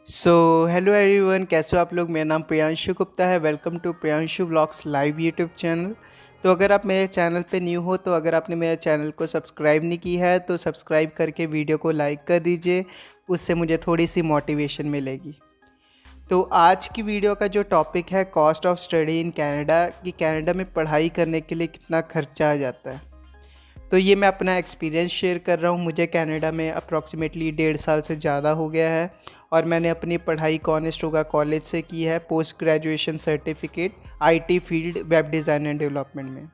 So hello everyone, कैसे हो आप लोग। मेरा नाम प्रियांशु गुप्ता है। Welcome to Priyanshu vlogs live YouTube channel. तो अगर आप मेरे चैनल पे न्यू हो, तो अगर आपने मेरे चैनल को सब्सक्राइब नहीं की है तो सब्सक्राइब करके वीडियो को लाइक कर दीजिए। उससे मुझे थोड़ी सी मोटिवेशन मिलेगी। तो आज की वीडियो का जो टॉपिक है cost of study in Canada, कि कनाडा में पढ़ाई करने के लिए कितना खर्चा आ जाता है। तो ये मैं अपना एक्सपीरियंस शेयर कर रहा हूँ। मुझे कनाडा में अप्रॉक्सीमेटली 1.5 साल से ज़्यादा हो गया है और मैंने अपनी पढ़ाई कॉनेस्टोगा कॉलेज से की है, post graduation certificate IT field web design and development में।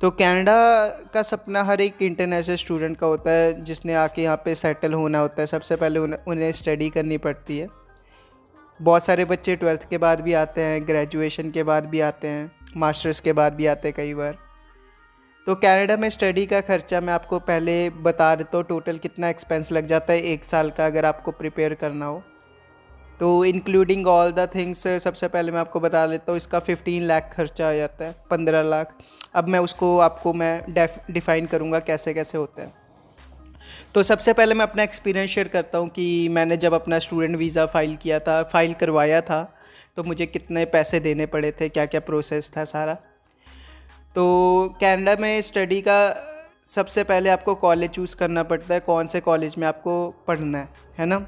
तो कनाडा का सपना हर एक इंटरनेशनल स्टूडेंट का होता है, जिसने आके यहाँ पे सेटल होना होता है। सबसे पहले उन्हें स्टडी करनी पड़ती है। बहुत सारे बच्चे 12th के बाद भी आते हैं, ग्रेजुएशन के बाद भी आते हैं, मास्टर्स के बाद भी आते हैं कई बार। तो कनाडा में स्टडी का खर्चा मैं आपको पहले बता देता हूँ, टोटल कितना एक्सपेंस लग जाता है 1 साल का अगर आपको प्रिपेयर करना हो। तो इंक्लूडिंग ऑल द थिंग्स, सबसे पहले मैं आपको बता देता हूँ, इसका 15 लाख खर्चा आ जाता है, 15 लाख। अब मैं उसको आपको डिफ़ाइन करूँगा कैसे कैसे होता है। तो सबसे पहले मैं अपना एक्सपीरियंस शेयर करता हूँ कि मैंने जब अपना स्टूडेंट वीज़ा फ़ाइल करवाया था, तो मुझे कितने पैसे देने पड़े थे, क्या क्या प्रोसेस था सारा। तो कनाडा में स्टडी का सबसे पहले आपको कॉलेज चूज़ करना पड़ता है, कौन से कॉलेज में आपको पढ़ना है ना।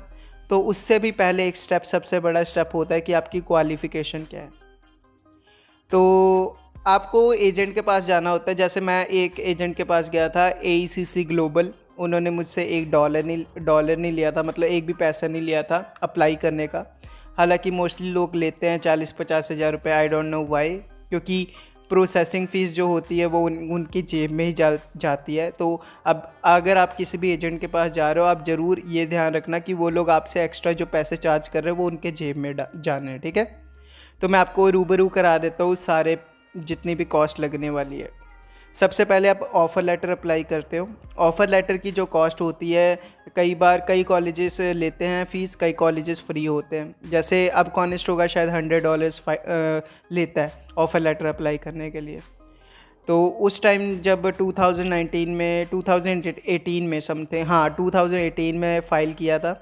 तो उससे भी पहले एक स्टेप, सबसे बड़ा स्टेप होता है कि आपकी क्वालिफ़िकेशन क्या है। तो आपको एजेंट के पास जाना होता है। जैसे मैं एक एजेंट के पास गया था, AECC ग्लोबल। उन्होंने मुझसे $1 नहीं लिया था, मतलब एक भी पैसा नहीं लिया था अप्लाई करने का। हालांकि मोस्टली लोग लेते हैं 40-50 हज़ार रुपये, आई डोंट नो वाई, क्योंकि प्रोसेसिंग फ़ीस जो होती है वो उनकी जेब में ही जाती है। तो अब अगर आप किसी भी एजेंट के पास जा रहे हो, आप ज़रूर ये ध्यान रखना कि वो लोग आपसे एक्स्ट्रा जो पैसे चार्ज कर रहे हैं वो उनके जेब में जाने हैं, ठीक है। तो मैं आपको रूबरू करा देता हूँ सारे जितनी भी कॉस्ट लगने वाली है। सबसे पहले आप ऑफ़र लेटर अप्लाई करते हो। ऑफ़र लेटर की जो कॉस्ट होती है, कई कॉलेजेस लेते हैं फ़ीस, कई कॉलेजेस फ्री होते हैं। जैसे अब कॉनेस्टोगा शायद $100 लेता है ऑफ़र लेटर अप्लाई करने के लिए। तो उस टाइम जब 2018 में समथिंग, हाँ 2018 में फ़ाइल किया था,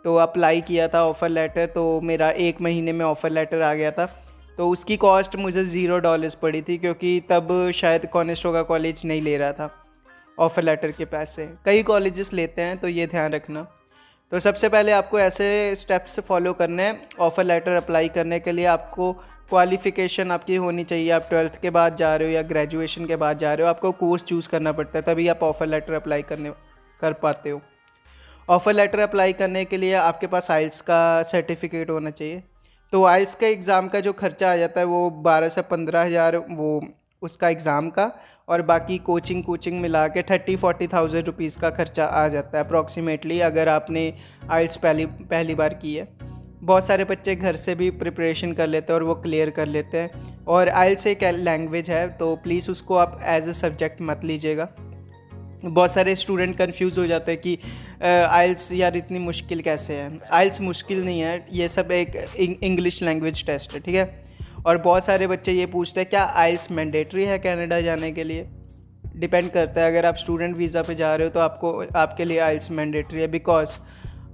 तो अप्लाई किया था ऑफ़र लेटर। तो मेरा 1 महीने में ऑफ़र लेटर आ गया था। तो उसकी कॉस्ट मुझे $0 पड़ी थी, क्योंकि तब शायद कॉनेस्टोगा कॉलेज नहीं ले रहा था ऑफ़र लेटर के पैसे। कई कॉलेजेस लेते हैं, तो ये ध्यान रखना। तो सबसे पहले आपको ऐसे स्टेप्स फॉलो करने हैं। ऑफ़र लेटर अप्लाई करने के लिए आपको क्वालिफ़िकेशन आपकी होनी चाहिए। आप 12th के बाद जा रहे हो या ग्रेजुएशन के बाद जा रहे हो, आपको कोर्स चूज़ करना पड़ता है, तभी आप ऑफ़र लेटर अप्लाई कर पाते हो। ऑफ़र लेटर अप्लाई करने के लिए आपके पास आइल्स का सर्टिफिकेट होना चाहिए। तो आइल्स का एग्ज़ाम का जो खर्चा आ जाता है वो 12 से 15 हज़ार, वो उसका एग्ज़ाम का, और बाकी कोचिंग मिला के 30-40 थाउजेंड रुपीज़ का खर्चा आ जाता है अप्रॉक्सीमेटली, अगर आपने आइल्स पहली बार की है। बहुत सारे बच्चे घर से भी प्रिपरेशन कर लेते हैं और वो क्लियर कर लेते हैं। और आइल्स एक लैंग्वेज है, तो प्लीज़ उसको आप एज ए सब्जेक्ट मत लीजिएगा। बहुत सारे स्टूडेंट कंफ्यूज हो जाते हैं कि आइल्स यार इतनी मुश्किल कैसे है। आइल्स मुश्किल नहीं है, ये सब एक इंग्लिश लैंग्वेज टेस्ट है, ठीक है। और बहुत सारे बच्चे ये पूछते हैं क्या आइल्स मैंडेटरी है कनाडा जाने के लिए। डिपेंड करता है, अगर आप स्टूडेंट वीज़ा पे जा रहे हो तो आपके लिए आइल्स मैंडेटरी है, बिकॉज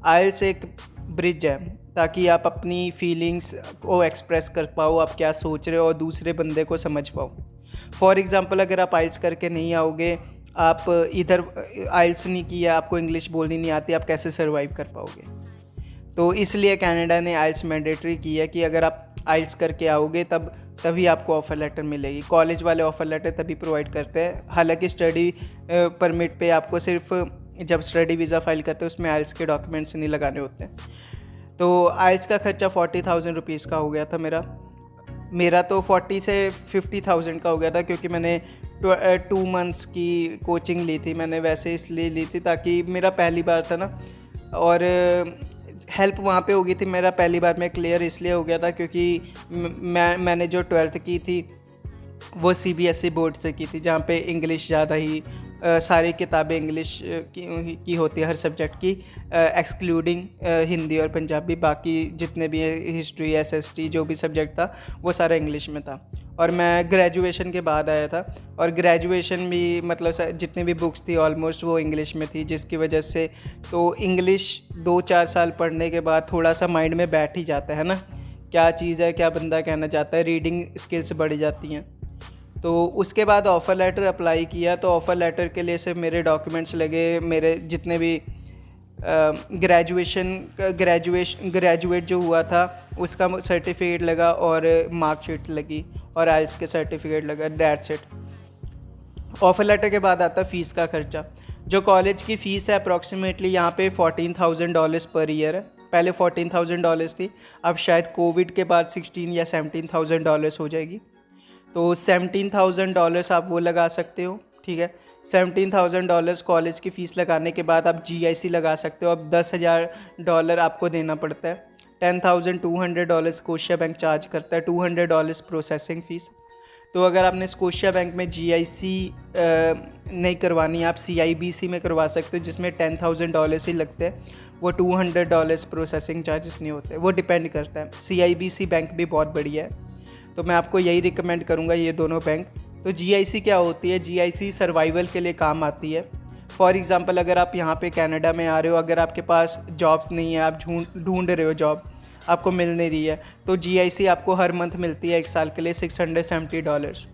आइल्स एक ब्रिज है, ताकि आप अपनी फीलिंग्स को एक्सप्रेस कर पाओ, आप क्या सोच रहे हो और दूसरे बंदे को समझ पाओ। फॉर एग्ज़ाम्पल, अगर आप आइल्स करके नहीं आओगे, आप इधर आइल्स नहीं किया, आपको इंग्लिश बोलनी नहीं आती, आप कैसे सर्वाइव कर पाओगे। तो इसलिए कनाडा ने आइल्स मैंडेटरी की है कि अगर आप आइल्स करके आओगे तभी आपको ऑफ़र लेटर मिलेगी। कॉलेज वाले ऑफ़र लेटर तभी प्रोवाइड करते हैं। हालांकि स्टडी परमिट पे आपको सिर्फ जब स्टडी वीज़ा फाइल करते हैं उसमें आइल्स के डॉक्यूमेंट्स नहीं लगाने होते हैं। तो आइल्स का खर्चा 40,000 रुपीज़ का हो गया था मेरा तो 40 से 50,000 का हो गया था, क्योंकि मैंने 2 मंथ्स की कोचिंग ली थी। मैंने वैसे इसलिए ली थी ताकि मेरा पहली बार था ना, और हेल्प वहाँ पे हो गई थी। मेरा पहली बार में क्लियर इसलिए हो गया था क्योंकि मैंने जो 12th की थी वो CBSE बोर्ड से की थी, जहाँ पे इंग्लिश ज़्यादा ही सारी किताबें इंग्लिश की होती है हर सब्जेक्ट की, एक्सक्लूडिंग हिंदी और पंजाबी। बाकी जितने भी हिस्ट्री, SST जो भी सब्जेक्ट था वो सारा इंग्लिश में था। और मैं ग्रेजुएशन के बाद आया था, और ग्रेजुएशन भी मतलब जितनी भी बुक्स थी ऑलमोस्ट वो इंग्लिश में थी, जिसकी वजह से तो इंग्लिश 2-4 साल पढ़ने के बाद थोड़ा सा माइंड में बैठ ही जाता है ना, क्या चीज़ है, क्या बंदा कहना चाहता है, रीडिंग स्किल्स बढ़ जाती हैं। तो उसके बाद ऑफ़र लेटर अप्लाई किया, तो ऑफ़र लेटर के लिए सिर्फ मेरे डॉक्यूमेंट्स लगे, मेरे जितने भी ग्रेजुएट जो हुआ था उसका सर्टिफिकेट लगा और मार्कशीट लगी और आइल्स के सर्टिफिकेट लगा, दैट्स इट। ऑफ़र लेटर के बाद आता फ़ीस का खर्चा। जो कॉलेज की फ़ीस है अप्रॉक्सीमेटली यहाँ पे $14,000 पर ईयर है। पहले $14,000 थी, अब शायद कोविड के बाद 16 या $17,000 हो जाएगी। तो $17,000 आप वो लगा सकते हो, ठीक है। $17,000 कॉलेज की फ़ीस लगाने के बाद आप GIC लगा सकते हो। अब $10,000 आपको देना पड़ता है। $10,200 स्कोशिया बैंक चार्ज करता है, $200 प्रोसेसिंग फ़ीस। तो अगर आपने स्कोशिया बैंक में GIC नहीं करवानी, आप CIBC में करवा सकते हो, जिसमें $10,000 ही लगते हैं। वो $200 प्रोसेसिंग चार्जेस नहीं होते, वो डिपेंड करता है। CIBC बैंक भी बहुत बढ़िया है, तो मैं आपको यही रिकमेंड करूँगा, ये दोनों बैंक। तो GIC क्या होती है? GIC सर्वाइवल के लिए काम आती है। फॉर एग्ज़ाम्पल अगर आप यहाँ पे कनाडा में आ रहे हो, अगर आपके पास जॉब्स नहीं है, आप ढूंढ रहे हो जॉब, आपको मिल नहीं रही है, तो GIC आपको हर मंथ मिलती है 1 साल के लिए $670।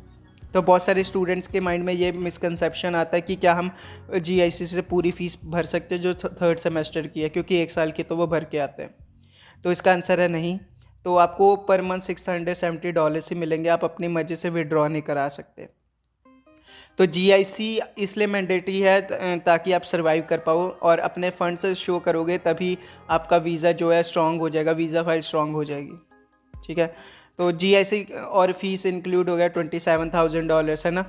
तो बहुत सारे स्टूडेंट्स के माइंड में ये मिसकंसेप्शन आता है कि क्या हम GIC से पूरी फ़ीस भर सकते हैं जो 3rd सेमेस्टर की है, क्योंकि 1 साल की तो वो भर के आते हैं। तो इसका आंसर है नहीं। तो आपको पर मंथ $670 ही मिलेंगे, आप अपनी मर्ज़ी से विड्रॉ नहीं करा सकते। तो GIC इसलिए मैंडेटरी है ताकि आप सर्वाइव कर पाओ, और अपने फंड्स शो करोगे तभी आपका वीज़ा जो है स्ट्रॉन्ग हो जाएगा, वीज़ा फाइल स्ट्रॉन्ग हो जाएगी, ठीक है। तो GIC और फीस इंक्लूड हो गया $27,000, है ना।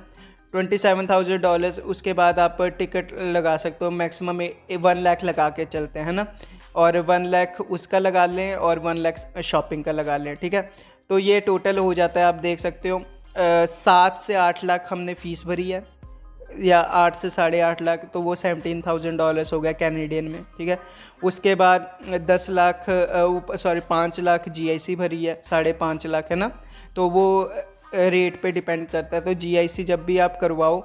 $27,000। उसके बाद आप टिकट लगा सकते हो, मैक्सिमम 1 लाख लगा के चलते हैं ना, और 1 लाख उसका लगा लें और 1 लाख शॉपिंग का लगा लें, ठीक है। तो ये टोटल हो जाता है, आप देख सकते हो 7 से 8 लाख हमने फ़ीस भरी है, या 8 से 8.5 लाख, तो वो $17,000 हो गया कैनेडियन में, ठीक है। उसके बाद 5 लाख GIC भरी है, 5.5 लाख, है ना। तो वो रेट पे डिपेंड करता है। तो GIC जब भी आप करवाओ,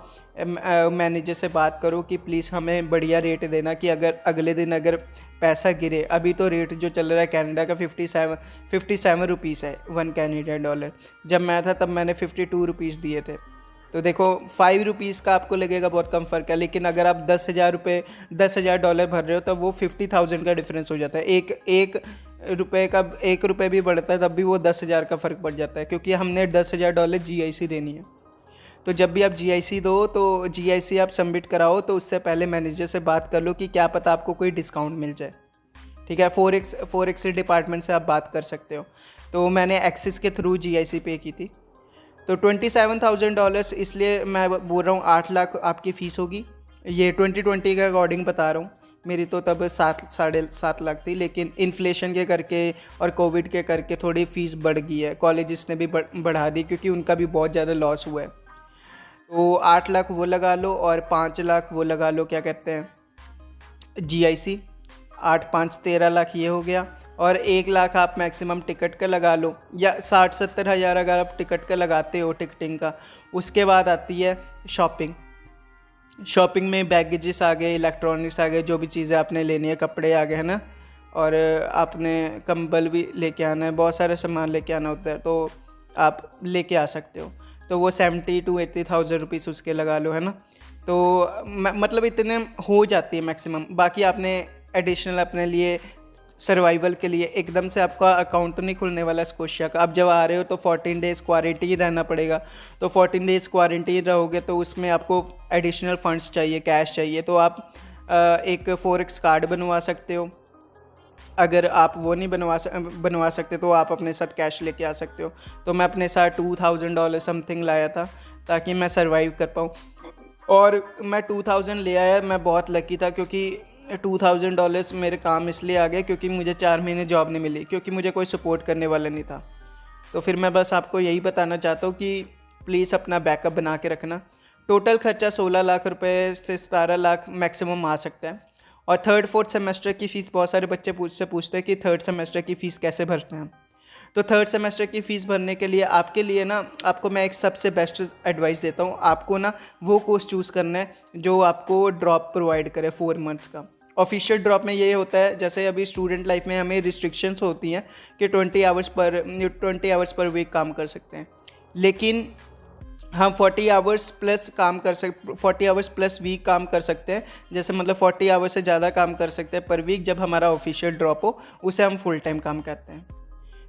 मैनेजर से बात करो कि प्लीज़ हमें बढ़िया रेट देना, कि अगर अगले दिन अगर पैसा गिरे, अभी तो रेट जो चल रहा है कनाडा का 57 रुपीज़ है 1 कैनेडियन डॉलर। जब मैं था तब मैंने 52 रुपीज़ दिए थे। तो देखो 5 रुपीज़ का आपको लगेगा बहुत कम फ़र्क है, लेकिन अगर आप $10,000 भर रहे हो तब वो 50,000 का डिफरेंस हो जाता है। एक रुपये भी बढ़ता है तब भी वो 10,000 का फ़र्क पड़ जाता है, क्योंकि हमने $10,000 GIC देनी है। तो जब भी आप GIC दो तो GIC आप सबमिट कराओ, तो उससे पहले मैनेजर से बात कर लो कि क्या पता आपको कोई डिस्काउंट मिल जाए, ठीक है। फोरेक्स डिपार्टमेंट से आप बात कर सकते हो। तो मैंने एक्सिस के थ्रू GIC पे की थी। तो $27,000 इसलिए मैं बोल रहा हूँ 8 लाख आपकी फ़ीस होगी। ये 2020 के अकॉर्डिंग बता रहा हूँ, मेरी तो तब 7 लाख थी, लेकिन इन्फ्लेशन के करके और कोविड के करके थोड़ी फ़ीस बढ़ गई है, कॉलेजेस ने भी बढ़ा दी, क्योंकि उनका भी बहुत ज़्यादा लॉस हुआ है। तो 8 लाख वो लगा लो और 5 लाख वो लगा लो, क्या कहते हैं, GIC। 8-5 13 लाख ये हो गया, और 1 लाख आप मैक्सिमम टिकट का लगा लो, या 60-70 हज़ार अगर आप टिकट का लगाते हो, टिकटिंग का। उसके बाद आती है शॉपिंग में बैगेजेस आ गए, इलेक्ट्रॉनिक्स आ गए, जो भी चीज़ें आपने लेनी है, कपड़े आ गए, है ना, और आपने कंबल भी लेके आना है, बहुत सारे सामान लेके आना होता है, तो आप लेके आ सकते हो। तो वो 70,000 to 80,000 रुपीज़ उसके लगा लो, है ना। तो मतलब इतने हो जाती है मैक्सिमम। बाकी आपने एडिशनल अपने लिए सर्वाइवल के लिए एकदम से आपका अकाउंट तो नहीं खुलने वाला स्कोशिया का। आप जब आ रहे हो तो 14 डेज़ क्वारंटीन रहना पड़ेगा। तो 14 डेज़ क्वारंटीन रहोगे तो उसमें आपको एडिशनल फंड्स चाहिए, कैश चाहिए। तो आप एक फोरेक्स कार्ड बनवा सकते हो। अगर आप वो नहीं बनवा सकते तो आप अपने साथ कैश लेके आ सकते हो। तो मैं अपने साथ $2,000 समथिंग लाया था ताकि मैं सर्वाइव कर पाऊँ, और मैं 2,000 ले आया। मैं बहुत लकी था क्योंकि $2,000 मेरे काम इसलिए आ गए क्योंकि मुझे 4 महीने जॉब नहीं मिली, क्योंकि मुझे कोई सपोर्ट करने वाला नहीं था। तो फिर मैं बस आपको यही बताना चाहता हूँ कि प्लीज़ अपना बैकअप बना के रखना। टोटल खर्चा 16 लाख रुपए से 17 लाख मैक्सिमम आ सकता है। और 3rd 4th सेमेस्टर की फ़ीस बहुत सारे बच्चे पूछते हैं कि 3rd सेमेस्टर की फ़ीस कैसे भरते हैं। तो थर्ड सेमेस्टर की फ़ीस भरने के लिए आपके लिए ना, आपको मैं एक सबसे बेस्ट एडवाइस देता हूँ, आपको ना वो कोर्स चूज़ करना है जो आपको ड्रॉप प्रोवाइड करे 4 मंथ्स का। ऑफिशियल ड्रॉप में ये होता है, जैसे अभी स्टूडेंट लाइफ में हमें रिस्ट्रिक्शंस होती हैं कि 20 आवर्स पर वीक काम कर सकते हैं, लेकिन हम 40 आवर्स प्लस काम कर 40 आवर्स प्लस वीक काम कर सकते हैं। जैसे मतलब 40 आवर्स से ज़्यादा काम कर सकते हैं पर वीक, जब हमारा ऑफिशियल ड्रॉप हो उसे हम फुल टाइम काम करते हैं।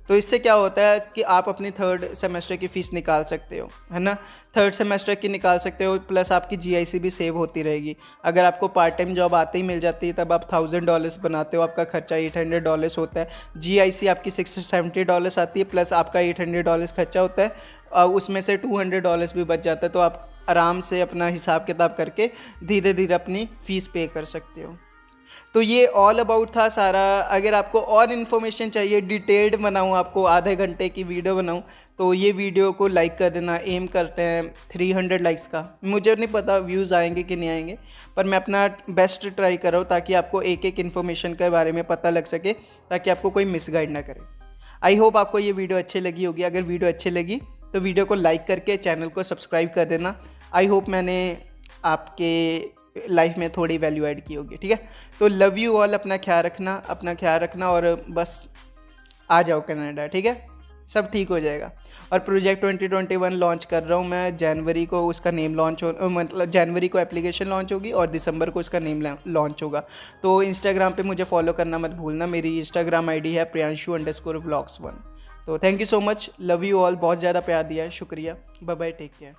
तो इससे क्या होता है कि आप अपनी थर्ड सेमेस्टर की फ़ीस निकाल सकते हो, है ना, थर्ड सेमेस्टर की निकाल सकते हो, प्लस आपकी जीआईसी भी सेव होती रहेगी। अगर आपको पार्ट टाइम जॉब आते ही मिल जाती है तब आप $1000 बनाते हो, आपका खर्चा $800 होता है, जीआईसी आपकी $670 आती है, प्लस आपका $800 खर्चा होता है, और उसमें से $200 भी बच जाता है। तो आप आराम से अपना हिसाब किताब करके धीरे धीरे अपनी फ़ीस पे कर सकते हो। तो ये ऑल अबाउट था सारा। अगर आपको और इन्फॉर्मेशन चाहिए, डिटेल्ड बनाऊँ, आपको आधे घंटे की वीडियो बनाऊँ, तो ये वीडियो को लाइक कर देना। एम करते हैं 300 लाइक्स का। मुझे नहीं पता व्यूज़ आएंगे कि नहीं आएंगे, पर मैं अपना बेस्ट ट्राई कर रहा हूँ ताकि आपको एक एक इन्फॉर्मेशन के बारे में पता लग सके, ताकि आपको कोई मिसगाइड ना करे। आई होप आपको ये वीडियो अच्छी लगी होगी। अगर वीडियो अच्छी लगी तो वीडियो को लाइक करके चैनल को सब्सक्राइब कर देना। आई होप मैंने आपके लाइफ में थोड़ी वैल्यू ऐड की होगी, ठीक है। तो लव यू ऑल, अपना ख्याल रखना और बस आ जाओ कनाडा, ठीक है, सब ठीक हो जाएगा। और प्रोजेक्ट 2021 लॉन्च कर रहा हूँ मैं, जनवरी को उसका नेम लॉन्च हो, मतलब जनवरी को एप्लीकेशन लॉन्च होगी और दिसंबर को उसका नेम लॉन्च होगा। तो इंस्टाग्राम पे मुझे फॉलो करना मत भूलना। मेरी इंस्टाग्राम आईडी है priyanshu_vlogs1। तो thank you so much, love you all, बहुत ज़्यादा प्यार दिया है, शुक्रिया, बाय बाय, टेक केयर।